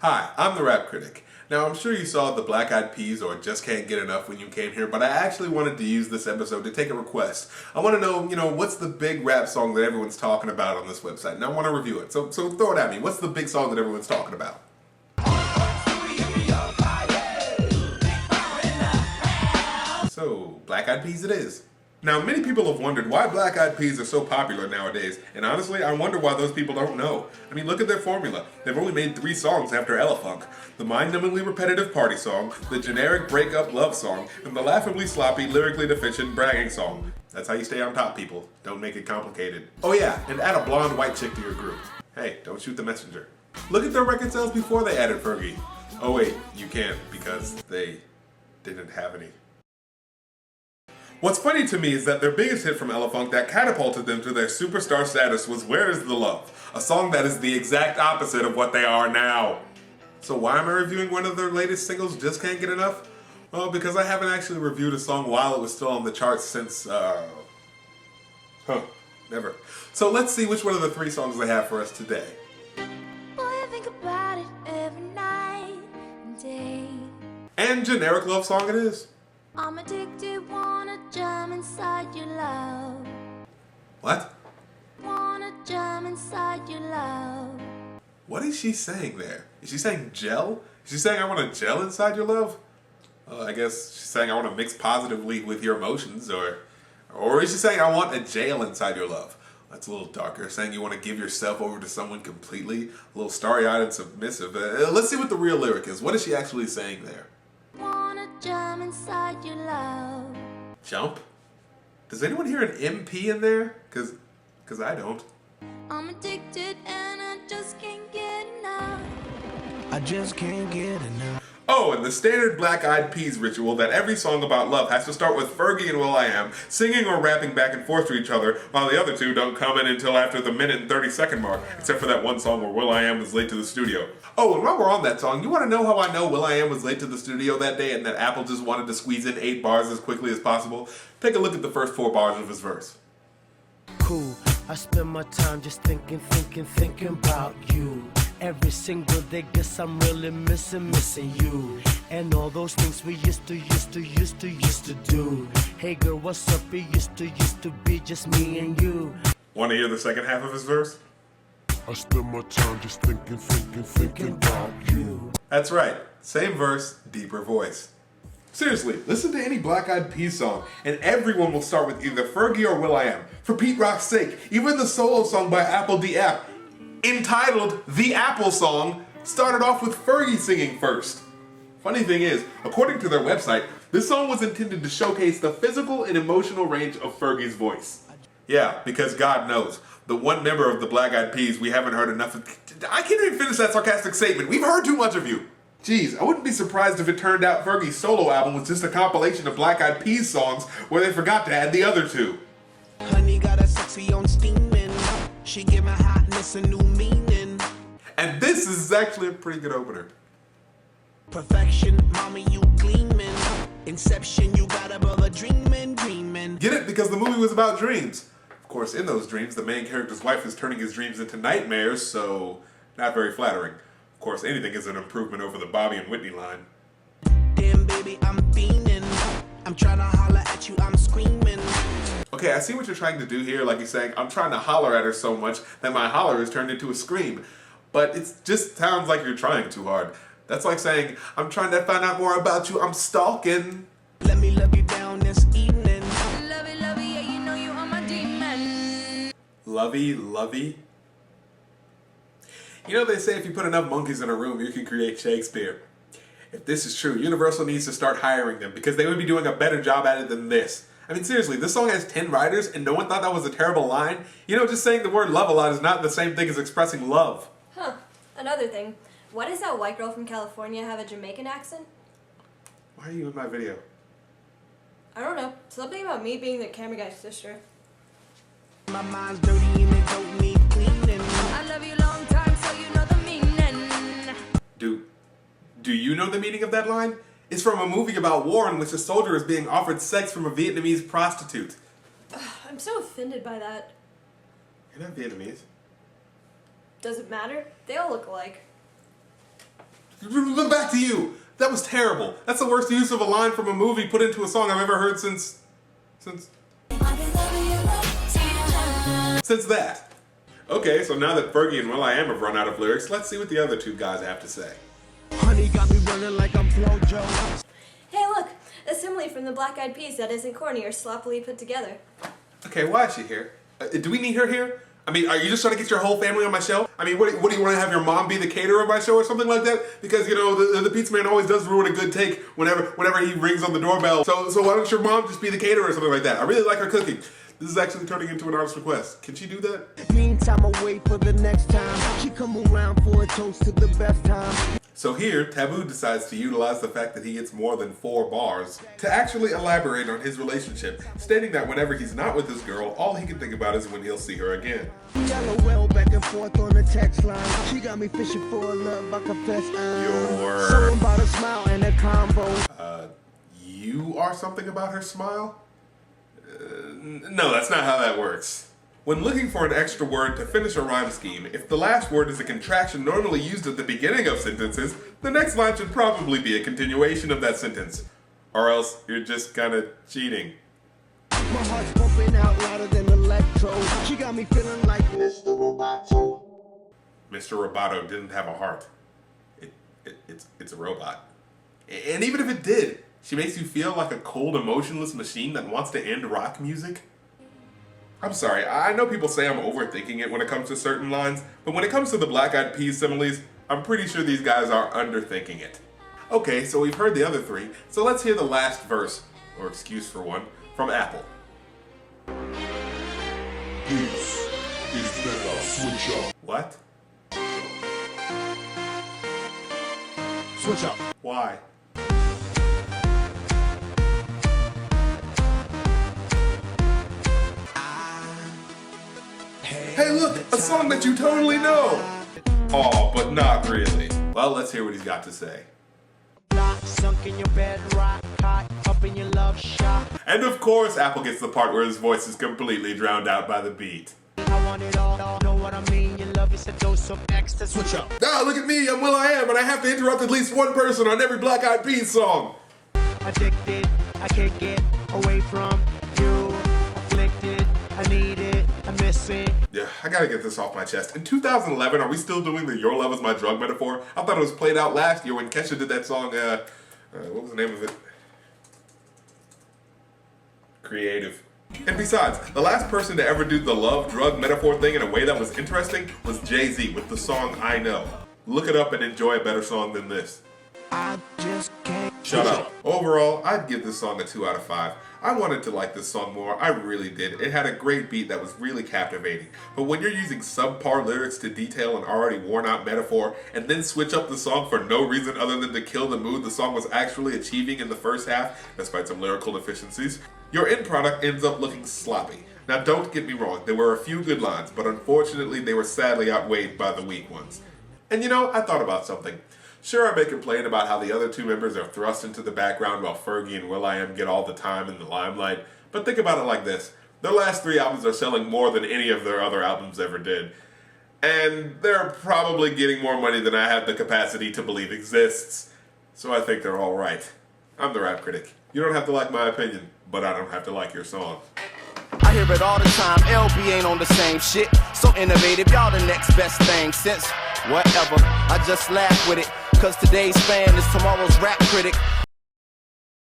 Hi, I'm the Rap Critic. Now, I'm sure you saw the Black-Eyed Peas or Just Can't Get Enough when you came here, but I actually wanted to use this episode to take a request. I want to know, what's the big rap song that everyone's talking about on this website, and I want to review it. So throw it at me. What's the big song that everyone's talking about? So, Black-Eyed Peas it is. Now, many people have wondered why Black-Eyed Peas are so popular nowadays, and honestly, I wonder why those people don't know. I mean, look at their formula. They've only made 3 songs after Elephunk: the mind-numbingly repetitive party song, the generic breakup love song, and the laughably sloppy, lyrically deficient bragging song. That's how you stay on top, people. Don't make it complicated. Oh yeah, and add a blonde white chick to your group. Hey, don't shoot the messenger. Look at their record sales before they added Fergie. Oh wait, you can't, because they didn't have any. What's funny to me is that their biggest hit from Elephunk that catapulted them to their superstar status was Where Is the Love, a song that is the exact opposite of what they are now. So why am I reviewing one of their latest singles, Just Can't Get Enough? Well, because I haven't actually reviewed a song while it was still on the charts since, never. So let's see which one of the 3 songs they have for us today. Boy, I think about it every night and day. And generic love song it is. I'm addicted, wanna jump inside your love. What? Wanna jump inside your love. What is she saying there? Is she saying gel? Is she saying I want to gel inside your love? I guess she's saying I want to mix positively with your emotions, or is she saying I want a jail inside your love? That's a little darker, saying you want to give yourself over to someone completely, a little starry-eyed and submissive. Let's see what the real lyric is. What is she actually saying there? Wanna jump inside your love. Jump? Does anyone hear an MP in there? Cause I don't. I'm addicted and I just can't get enough. I just can't get enough. Oh, and the standard Black-Eyed Peas ritual that every song about love has to start with Fergie and Will.I.Am singing or rapping back and forth to each other, while the other two don't come in until after the minute and 30-second mark, except for that one song where Will.I.Am was late to the studio. Oh, and while we're on that song, you want to know how I know Will.I.Am was late to the studio that day and that Apple just wanted to squeeze in 8 bars as quickly as possible? Take a look at the first 4 bars of his verse. Cool, I spend my time just thinking about you. Every single day, guess I'm really missing you. And all those things we used to do. Hey girl, what's up? It used to be just me and you. Want to hear the second half of his verse? I spend my time just thinking about you. That's right. Same verse, deeper voice. Seriously, listen to any Black-Eyed Peas song, and everyone will start with either Fergie or Will.I.Am. For Pete Rock's sake, even the solo song by Apple the App, entitled The Apple Song, started off with Fergie singing first. Funny thing is, according to their website, this song was intended to showcase the physical and emotional range of Fergie's voice. Yeah, because God knows, the one member of the Black-Eyed Peas we haven't heard enough of. I can't even finish that sarcastic statement. We've heard too much of you. Jeez, I wouldn't be surprised if it turned out Fergie's solo album was just a compilation of Black-Eyed Peas songs where they forgot to add the other 2. Honey got a sexy on steaming. She give my hotness a new meaning. And this is actually a pretty good opener. Perfection, mommy, you gleaming. Inception, you got a brother dreaming. Get it? Because the movie was about dreams. Of course, in those dreams, the main character's wife is turning his dreams into nightmares, so not very flattering. Of course, anything is an improvement over the Bobby and Whitney line. Damn, baby, I'm fiending. I'm trying to holler at you, I'm screaming. Okay, I see what you're trying to do here, like you're saying, I'm trying to holler at her so much that my holler is turned into a scream. But it just sounds like you're trying too hard. That's like saying, I'm trying to find out more about you, I'm stalking. Let me love you down this evening. Lovey, yeah, you know you are my demon. Lovey? You know they say if you put enough monkeys in a room, you can create Shakespeare. If this is true, Universal needs to start hiring them because they would be doing a better job at it than this. I mean, seriously, this song has 10 writers and no one thought that was a terrible line? Just saying the word love a lot is not the same thing as expressing love. Huh. Another thing. Why does that white girl from California have a Jamaican accent? Why are you in my video? I don't know. Something about me being the camera guy's sister. My mind's dirty and it don't need cleaning. I love you long time, so you know the meaning. Do you know the meaning of that line? It's from a movie about war in which a soldier is being offered sex from a Vietnamese prostitute. I'm so offended by that. You're not Vietnamese. Does it matter? They all look alike. Back to you. That was terrible. That's the worst use of a line from a movie put into a song I've ever heard since that. Okay, so now that Fergie and Will.I.Am have run out of lyrics, let's see what the other two guys have to say. Honey got me running like I'm Flojo. Hey, look, a simile from the Black Eyed Peas that isn't corny or sloppily put together. Okay, why is she here? Do we need her here? I mean, are you just trying to get your whole family on my show? I mean, what do you want to have your mom be the caterer of my show or something like that? Because, you know, the pizza man always does ruin a good take whenever he rings on the doorbell. So why don't your mom just be the caterer or something like that? I really like her cooking. This is actually turning into an honest request. Can she do that? Meantime, I wait for the next time. She come around for a toast to the best time. So here, Taboo decides to utilize the fact that he gets more than 4 bars to actually elaborate on his relationship, stating that whenever he's not with this girl, all he can think about is when he'll see her again. LOL back and forth on the text line. She got me fishing for love, I confess. Something about a smile and a combo. You are something about her smile? No, that's not how that works. When looking for an extra word to finish a rhyme scheme, if the last word is a contraction normally used at the beginning of sentences, the next line should probably be a continuation of that sentence. Or else you're just kind of cheating. My heart's pumping out louder than electro. She got me feeling like Mr. Roboto. Mr. Roboto didn't have a heart. It's a robot. And even if it did, she makes you feel like a cold, emotionless machine that wants to end rock music. I'm sorry, I know people say I'm overthinking it when it comes to certain lines, but when it comes to the Black Eyed Peas similes, I'm pretty sure these guys are underthinking it. Okay, so we've heard the other 3, so let's hear the last verse, or excuse for one, from Apple. This is better switch up. What? Switch up. Why? Hey look, a song that you totally know! Aw, but not really. Well, let's hear what he's got to say. Sunk in your bed, rock, hot, up in your love shot. And of course, Apple gets the part where his voice is completely drowned out by the beat. I want it all, know what I mean? Your love is a dose of extra. Switch up. Ah, look at me, I'm Will.I.Am, and I have to interrupt at least one person on every Black Eyed Peas song. Addicted, I can't get away from you. Afflicted, I need it, I miss it. Yeah, I gotta get this off my chest. In 2011, are we still doing the Your Love Is My Drug metaphor? I thought it was played out last year when Kesha did that song, what was the name of it? Creative. And besides, the last person to ever do the love drug metaphor thing in a way that was interesting was Jay-Z with the song I Know. Look it up and enjoy a better song than this. I just can't. Shut up. Overall, I'd give this song a 2 out of 5. I wanted to like this song more, I really did. It had a great beat that was really captivating. But when you're using subpar lyrics to detail an already worn out metaphor, and then switch up the song for no reason other than to kill the mood the song was actually achieving in the first half, despite some lyrical deficiencies, your end product ends up looking sloppy. Now don't get me wrong, there were a few good lines, but unfortunately they were sadly outweighed by the weak ones. And you know, I thought about something. Sure, I may complain about how the other 2 members are thrust into the background while Fergie and Will.I.Am get all the time in the limelight, but think about it like this. Their last 3 albums are selling more than any of their other albums ever did. And they're probably getting more money than I have the capacity to believe exists. So I think they're alright. I'm the Rap Critic. You don't have to like my opinion, but I don't have to like your song. I hear it all the time, LB ain't on the same shit. So innovative, y'all the next best thing since whatever. I just laugh with it, cause today's fan is tomorrow's Rap Critic.